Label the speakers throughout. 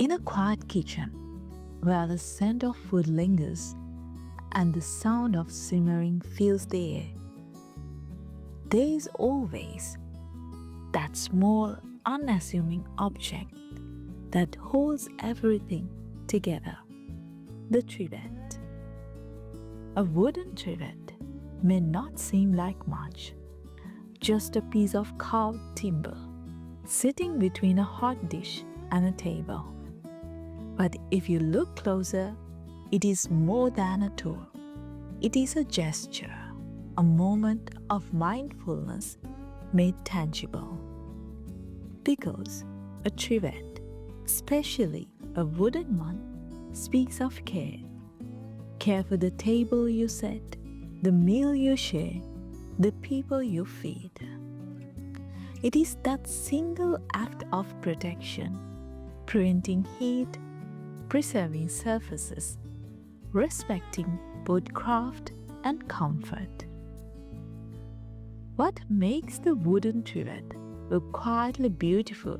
Speaker 1: In a quiet kitchen, where the scent of food lingers and the sound of simmering fills the air, there is always that small, unassuming object that holds everything together: the trivet. A wooden trivet may not seem like much, just a piece of carved timber sitting between a hot dish and a table. But if you look closer, it is more than a tool. It is a gesture, a moment of mindfulness made tangible. Because a trivet, especially a wooden one, speaks of care. Care for the table you set, the meal you share, the people you feed. It is that single act of protection, preventing heat, preserving surfaces, respecting both craft and comfort. What makes the wooden trivet look quietly beautiful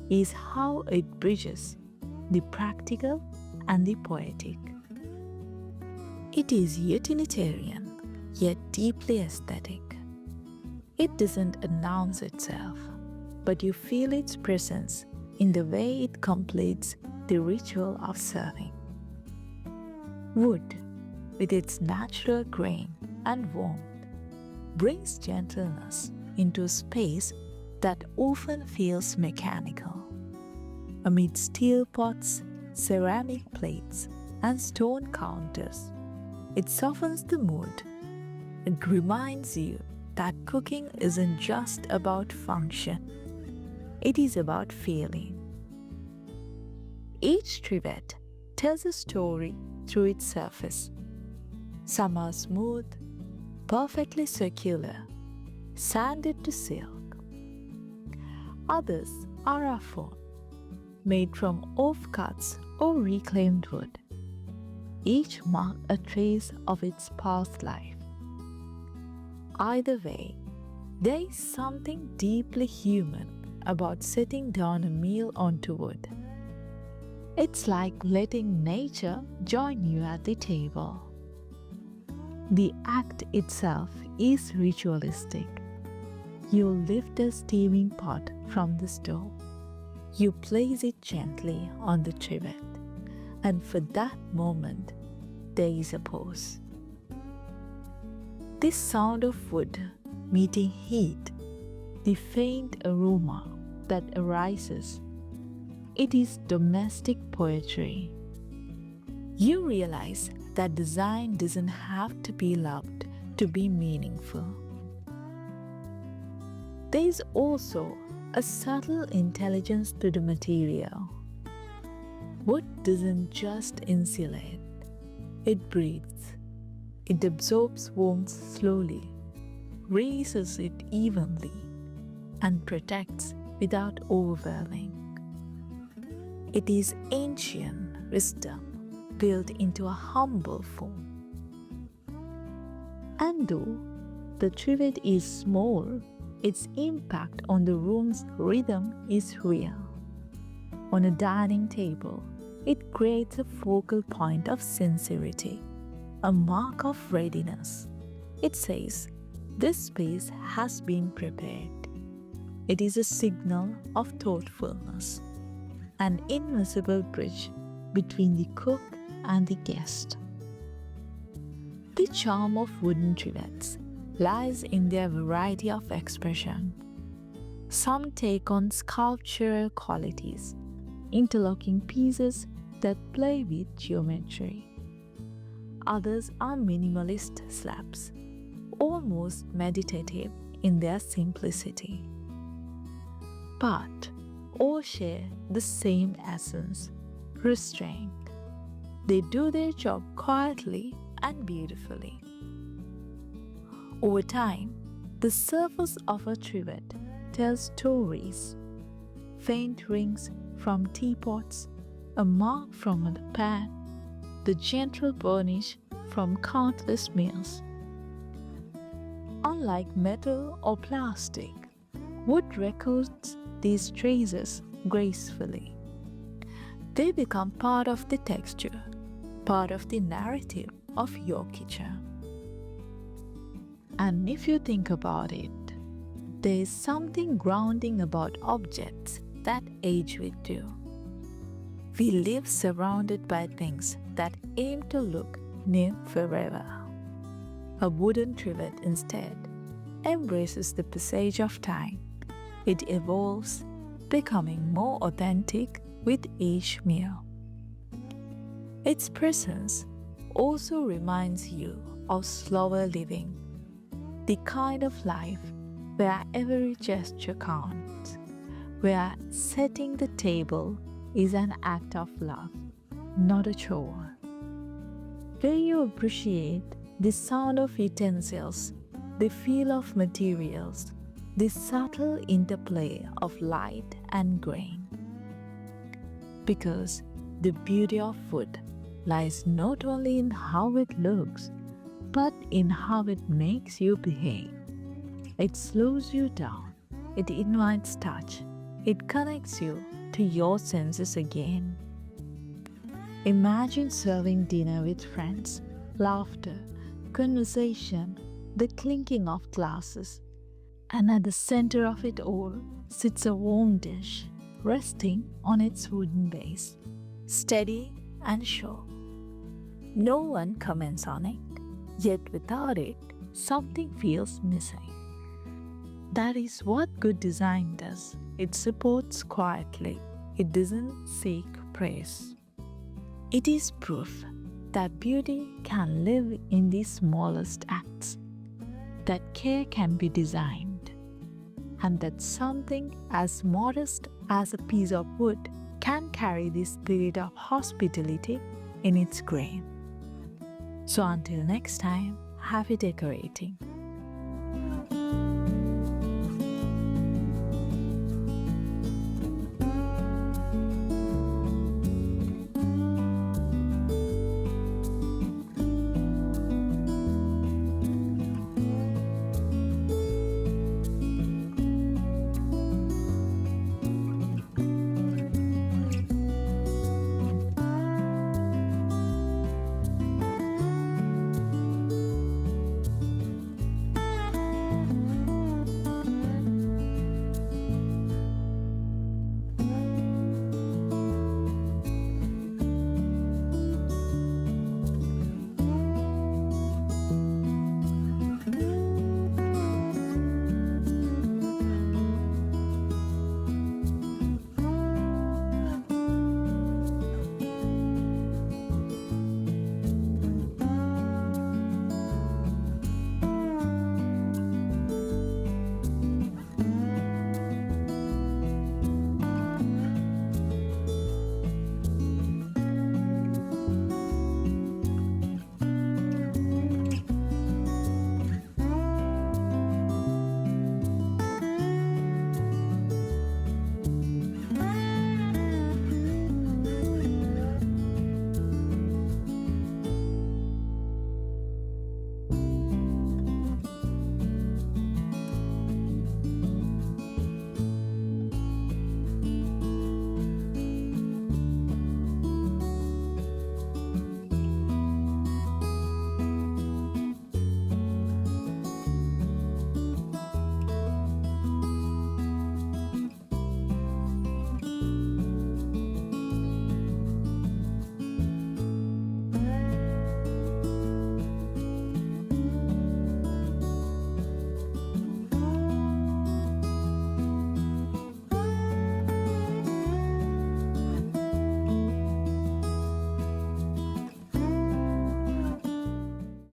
Speaker 1: is how it bridges the practical and the poetic. It is utilitarian, yet deeply aesthetic. It doesn't announce itself, but you feel its presence in the way it completes the ritual of serving. Wood, with its natural grain and warmth, brings gentleness into a space that often feels mechanical. Amid steel pots, ceramic plates, and stone counters, it softens the mood. It reminds you that cooking isn't just about function, it is about feeling. Each trivet tells a story through its surface. Some are smooth, perfectly circular, sanded to silk. Others are rough-hewn, made from offcuts or reclaimed wood. Each mark a trace of its past life. Either way, there is something deeply human about setting down a meal onto wood. It's like letting nature join you at the table. The act itself is ritualistic. You lift a steaming pot from the stove. You place it gently on the trivet, and for that moment, there is a pause. This sound of wood meeting heat, the faint aroma that arises, it is domestic poetry. You realize that design doesn't have to be loved to be meaningful. There is also a subtle intelligence to the material. Wood doesn't just insulate, it breathes. It absorbs warmth slowly, raises it evenly, and protects without overwhelming. It is ancient wisdom built into a humble form. And though the trivet is small, its impact on the room's rhythm is real. On a dining table, it creates a focal point of sincerity, a mark of readiness. It says, "This space has been prepared." It is a signal of thoughtfulness, an invisible bridge between the cook and the guest. The charm of wooden trivets lies in their variety of expression. Some take on sculptural qualities, interlocking pieces that play with geometry. Others are minimalist slabs, almost meditative in their simplicity. But all share the same essence: restraint. They do their job quietly and beautifully. Over time, the surface of a trivet tells stories. Faint rings from teapots, a mark from a pan, the gentle burnish from countless meals. Unlike metal or plastic, wood records these traces gracefully. They become part of the texture, part of the narrative of your kitchen. And if you think about it, there is something grounding about objects that age with you. We live surrounded by things that aim to look new forever. A wooden trivet instead embraces the passage of time. It evolves, becoming more authentic with each meal. Its presence also reminds you of slower living, the kind of life where every gesture counts, where setting the table is an act of love, not a chore. Where you appreciate the sound of utensils, the feel of materials, the subtle interplay of light and grain. Because the beauty of food lies not only in how it looks, but in how it makes you behave. It slows you down, it invites touch, it connects you to your senses again. Imagine serving dinner with friends, laughter, conversation, the clinking of glasses, and at the center of it all sits a warm dish, resting on its wooden base, steady and sure. No one comments on it, yet without it, something feels missing. That is what good design does. It supports quietly. It doesn't seek praise. It is proof that beauty can live in the smallest acts, that care can be designed, and that something as modest as a piece of wood can carry the spirit of hospitality in its grain. So until next time, happy decorating.